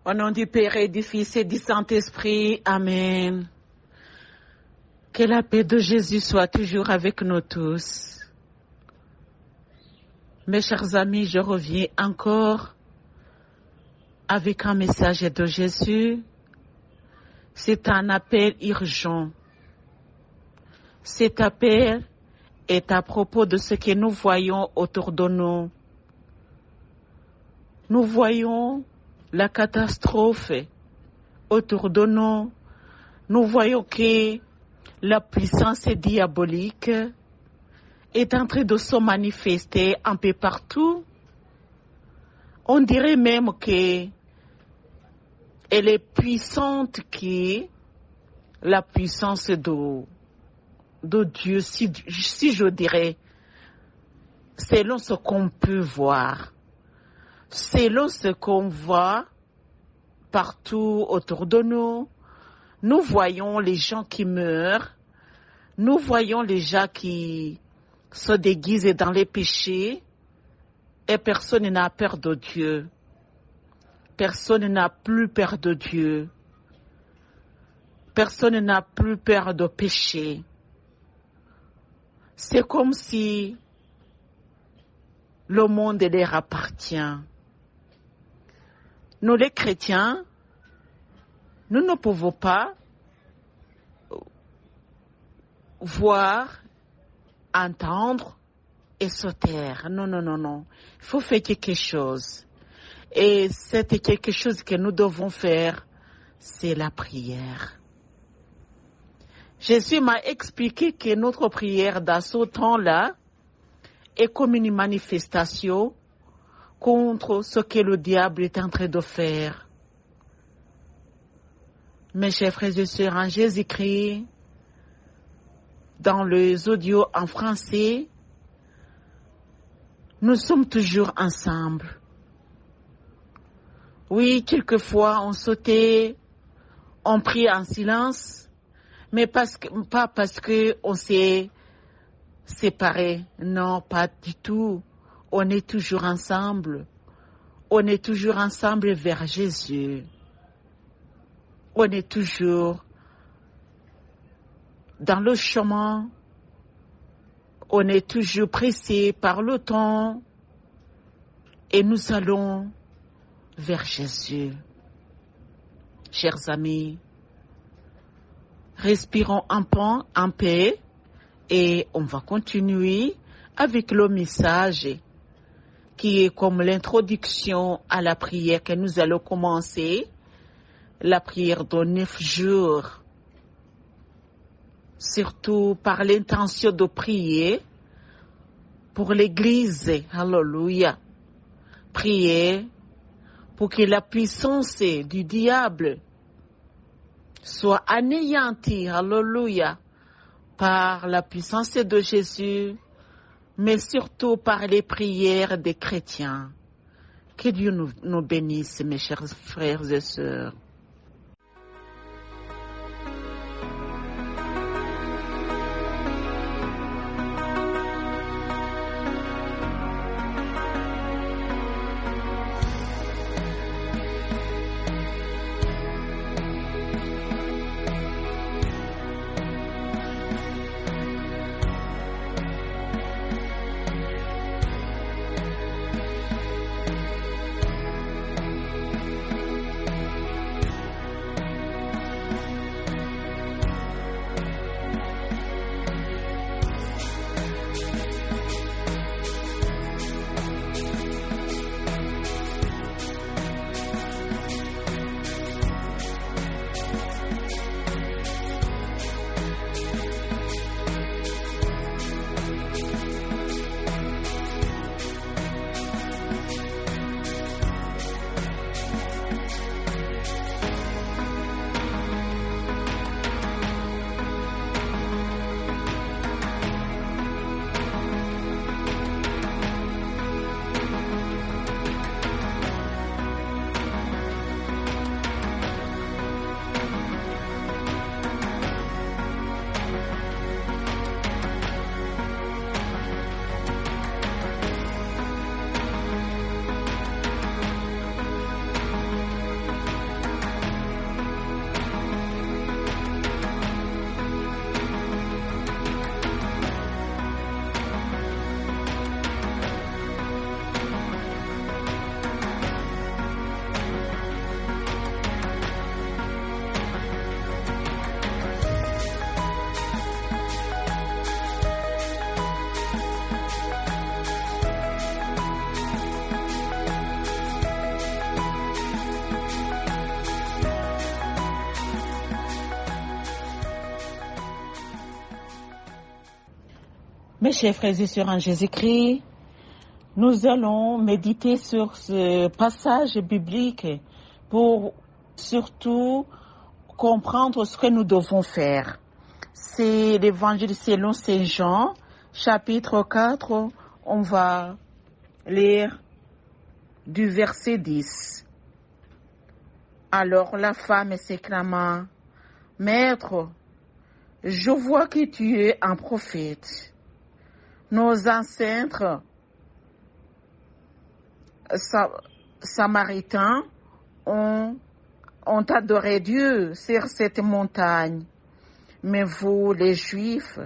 Au nom du Père et du Fils et du Saint-Esprit, Amen. Que la paix de Jésus soit toujours avec nous tous. Mes chers amis, je reviens encore avec un message de Jésus. C'est un appel urgent. Cet appel est à propos de ce que nous voyons autour de nous. Nous voyons la catastrophe autour de nous. Nous voyons que la puissance diabolique est en train de se manifester un peu partout. On dirait même qu'elle est puissante que la puissance de Dieu, si je dirais, selon ce qu'on peut voir. Selon ce qu'on voit partout autour de nous, nous voyons les gens qui meurent, nous voyons les gens qui se déguisent dans les péchés et personne n'a peur de Dieu. Personne n'a plus peur de Dieu. Personne n'a plus peur de péché. C'est comme si le monde leur appartient. Nous les chrétiens, nous ne pouvons pas voir, entendre et se taire. Non, non, non, non. Il faut faire quelque chose. Et c'est quelque chose que nous devons faire, c'est la prière. Jésus m'a expliqué que notre prière dans ce temps-là est comme une manifestation contre ce que le diable est en train de faire. Mes chers frères et sœurs, en Jésus-Christ, dans les audios en français, nous sommes toujours ensemble. Oui, quelquefois on sautait, on prie en silence, mais pas parce qu'on s'est séparés. Non, pas du tout. On est toujours ensemble. On est toujours ensemble vers Jésus. On est toujours dans le chemin. On est toujours pressé par le temps. Et nous allons vers Jésus. Chers amis, respirons un peu en paix et on va continuer avec le message qui est comme l'introduction à la prière que nous allons commencer, la prière de 9 jours, surtout par l'intention de prier pour l'Église. Alléluia. Prier pour que la puissance du diable soit anéantie, alléluia, par la puissance de Jésus, mais surtout par les prières des chrétiens. Que Dieu nous bénisse, mes chers frères et sœurs. Mes chers frères et sœurs en Jésus-Christ, nous allons méditer sur ce passage biblique pour surtout comprendre ce que nous devons faire. C'est l'évangile selon Saint Jean, chapitre 4. On va lire du verset 10. Alors la femme s'exclama, « Maître, je vois que tu es un prophète. Nos ancêtres samaritains ont adoré Dieu sur cette montagne. Mais vous, les Juifs,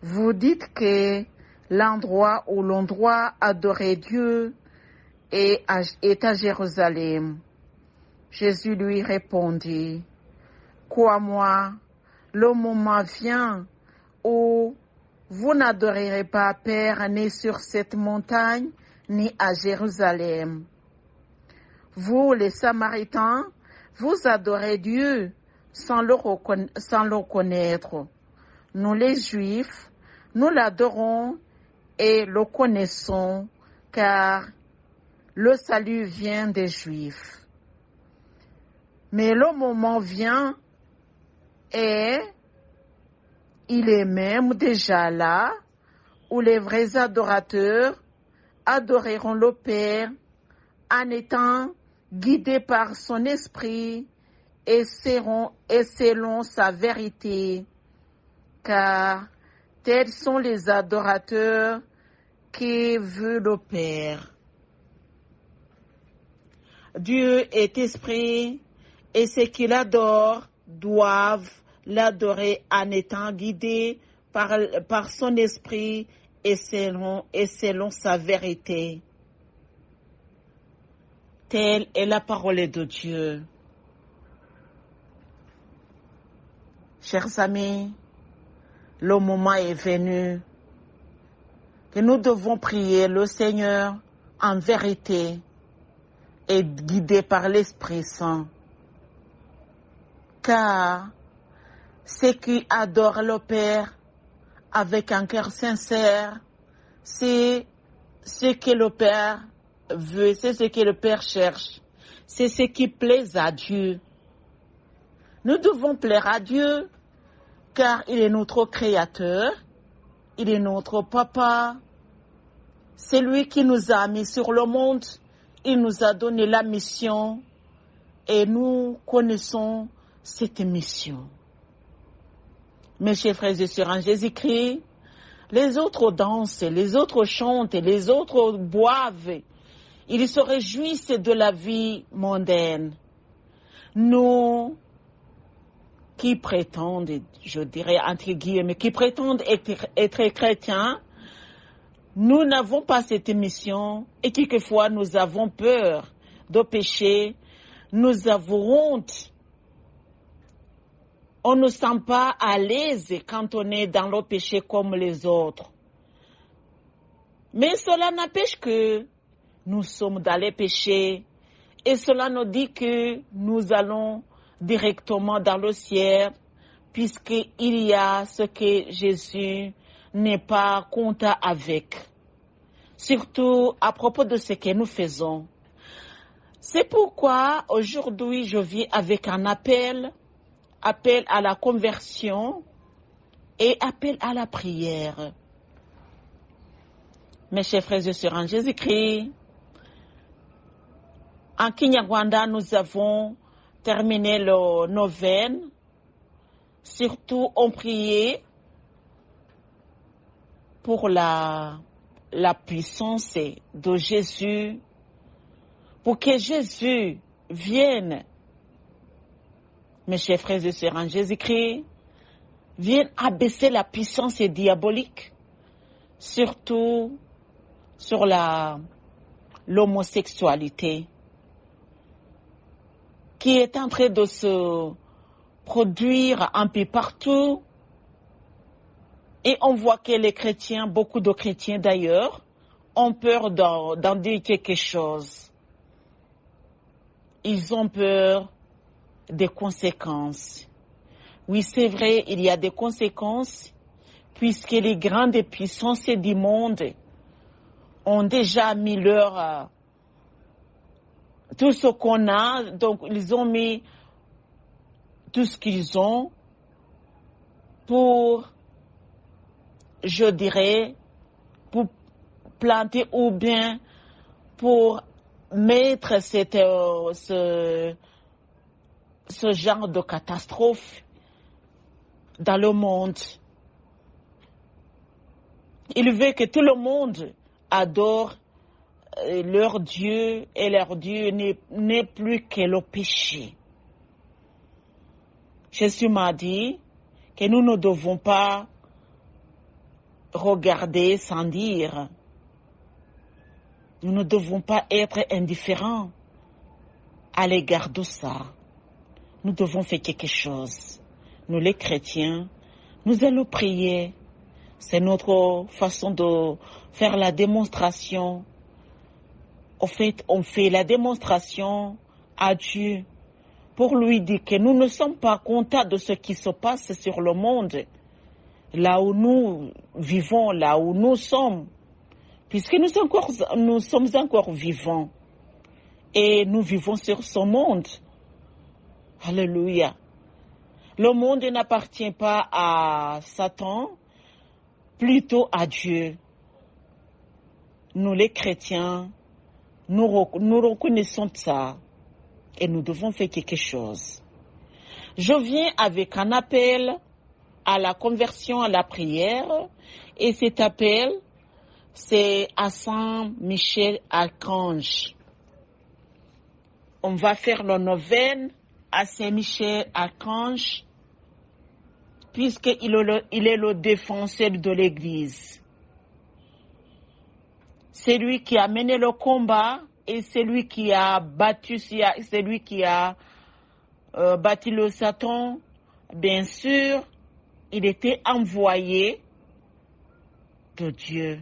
vous dites que l'endroit où l'on doit adorer Dieu est à Jérusalem. » Jésus lui répondit, « Crois-moi, le moment vient où vous n'adorerez pas Père ni sur cette montagne, ni à Jérusalem. Vous, les Samaritains, vous adorez Dieu sans le connaître. Nous, les Juifs, nous l'adorons et le connaissons, car le salut vient des Juifs. Mais le moment vient et il est même déjà là où les vrais adorateurs adoreront le Père en étant guidés par son esprit et selon sa vérité, car tels sont les adorateurs qui veut le Père. Dieu est esprit et ceux qui l'adorent doivent l'adorer en étant guidés par son esprit et selon sa vérité. Telle est la parole de Dieu. Chers amis, le moment est venu que nous devons prier le Seigneur en vérité et guidés par l'Esprit Saint. Car ceux qui adorent le Père avec un cœur sincère, c'est ce que le Père veut, c'est ce que le Père cherche, c'est ce qui plaît à Dieu. Nous devons plaire à Dieu, car il est notre Créateur, il est notre Papa, c'est lui qui nous a mis sur le monde, il nous a donné la mission et nous connaissons cette mission. Mes chers frères et sœurs en Jésus-Christ, les autres dansent, les autres chantent, les autres boivent. Ils se réjouissent de la vie mondaine. Nous, qui prétendent, je dirais entre guillemets, qui prétendent être chrétiens, nous n'avons pas cette mission et quelquefois nous avons peur de pécher, nous avons honte. On ne se sent pas à l'aise quand on est dans le péché comme les autres. Mais cela n'empêche que nous sommes dans les péchés et cela nous dit que nous allons directement dans le ciel puisqu'il y a ce que Jésus n'est pas content avec. Surtout à propos de ce que nous faisons. C'est pourquoi aujourd'hui je viens avec un appel à la conversion et appel à la prière. Mes chers frères et sœurs en Jésus-Christ, en Kinyarwanda, nous avons terminé le neuvaine. Surtout, on priait pour la puissance de Jésus, pour que Jésus vienne, mes chers frères et sœurs en Jésus-Christ, vienne abaisser la puissance diabolique, surtout sur l'homosexualité, qui est en train de se produire un peu partout. Et on voit que les chrétiens, beaucoup de chrétiens d'ailleurs, ont peur d'en dire quelque chose. Ils ont peur des conséquences. Oui, c'est vrai, il y a des conséquences puisque les grandes puissances du monde ont déjà mis tout ce qu'on a, donc ils ont mis tout ce qu'ils ont pour, je dirais, pour planter ou bien pour mettre ce genre de catastrophe dans le monde. Il veut que tout le monde adore leur Dieu et leur Dieu n'est plus que le péché. Jésus m'a dit que nous ne devons pas regarder sans dire. Nous ne devons pas être indifférents à l'égard de ça. Nous devons faire quelque chose. Nous les chrétiens, nous allons prier. C'est notre façon de faire la démonstration. En fait, on fait la démonstration à Dieu pour lui dire que nous ne sommes pas contents de ce qui se passe sur le monde, là où nous vivons, là où nous sommes, puisque nous sommes encore vivants et nous vivons sur ce monde. Alléluia. Le monde n'appartient pas à Satan, plutôt à Dieu. Nous les chrétiens, nous reconnaissons ça et nous devons faire quelque chose. Je viens avec un appel à la conversion, à la prière, et cet appel, c'est à Saint Michel Archange. On va faire la neuvaine à Saint Michel Archange, puisqu'il est le défenseur de l'Église. C'est lui qui a mené le combat et c'est lui qui a battu le Satan. Bien sûr, il était envoyé de Dieu.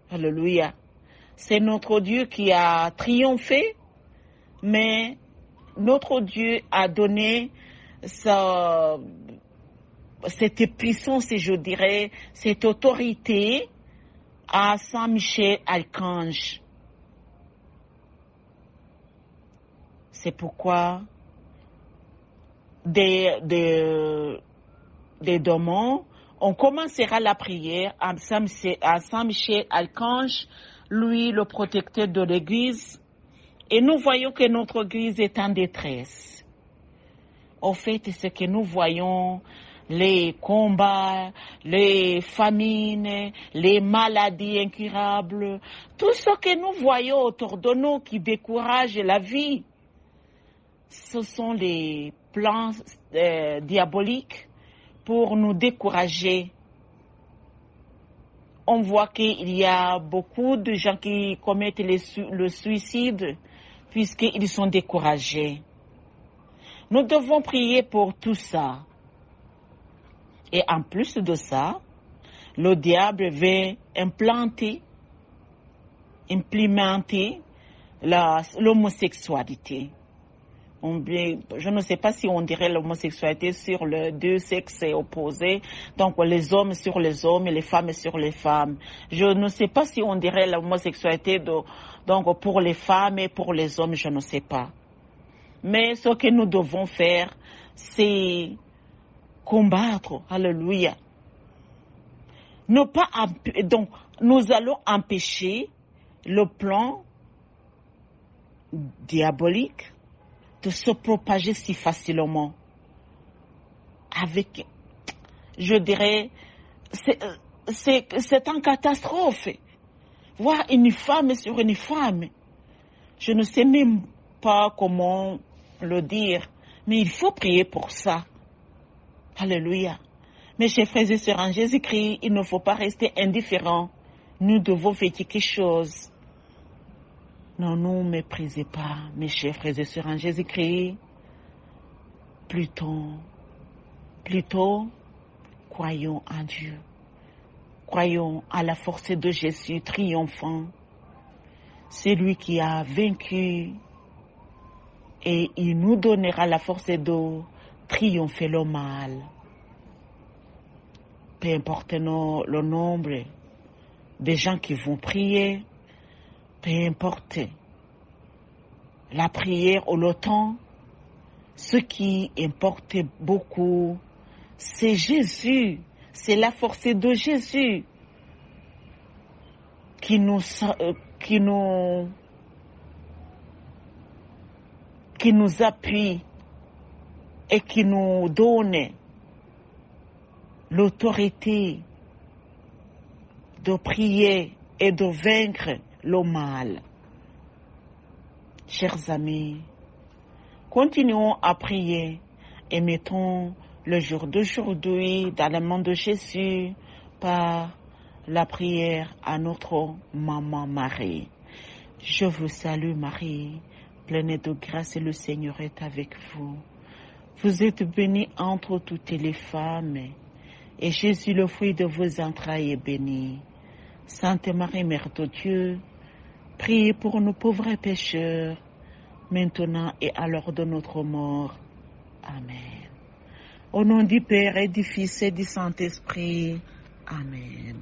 Alléluia. C'est notre Dieu qui a triomphé, mais notre Dieu a donné cette puissance, et je dirais, cette autorité à Saint Michel Archange. C'est pourquoi des démons, on commencera la prière à Saint Michel Archange, lui le protecteur de l'Église, et nous voyons que notre Église est en détresse. En fait, ce que nous voyons, les combats, les famines, les maladies incurables, tout ce que nous voyons autour de nous qui décourage la vie, ce sont les plans diaboliques pour nous décourager. On voit qu'il y a beaucoup de gens qui commettent le suicide puisqu'ils sont découragés. Nous devons prier pour tout ça. Et en plus de ça, le diable veut implémenter l'homosexualité. Je ne sais pas si on dirait l'homosexualité sur les deux sexes opposés, donc les hommes sur les hommes et les femmes sur les femmes. Je ne sais pas si on dirait l'homosexualité donc pour les femmes et pour les hommes, je ne sais pas. Mais ce que nous devons faire, c'est combattre, alléluia. Donc, nous allons empêcher le plan diabolique de se propager si facilement. Je dirais, c'est une catastrophe. Voir une femme sur une femme, je ne sais même pas comment le dire, mais il faut prier pour ça. Alléluia. Mes chers frères et sœurs en Jésus-Christ, il ne faut pas rester indifférents. Nous devons faire quelque chose. Ne nous méprisez pas, mes chers frères et sœurs en Jésus-Christ. Plutôt, croyons en Dieu. Croyons à la force de Jésus triomphant. C'est lui qui a vaincu et il nous donnera la force de triompher le mal. peu importe le nombre de gens qui vont prier, peu importe la prière ou le temps, ce qui importe beaucoup, c'est Jésus, c'est la force de Jésus qui nous appuie et qui nous donne l'autorité de prier et de vaincre le mal. Chers amis, continuons à prier et mettons le jour d'aujourd'hui dans la main de Jésus par la prière à notre maman Marie. Je vous salue Marie, pleine de grâce, et le Seigneur est avec vous. Vous êtes bénie entre toutes les femmes, et Jésus, le fruit de vos entrailles, est béni. Sainte Marie, Mère de Dieu, priez pour nous pauvres pécheurs, maintenant et à l'heure de notre mort. Amen. Au nom du Père et du Fils et du Saint-Esprit. Amen.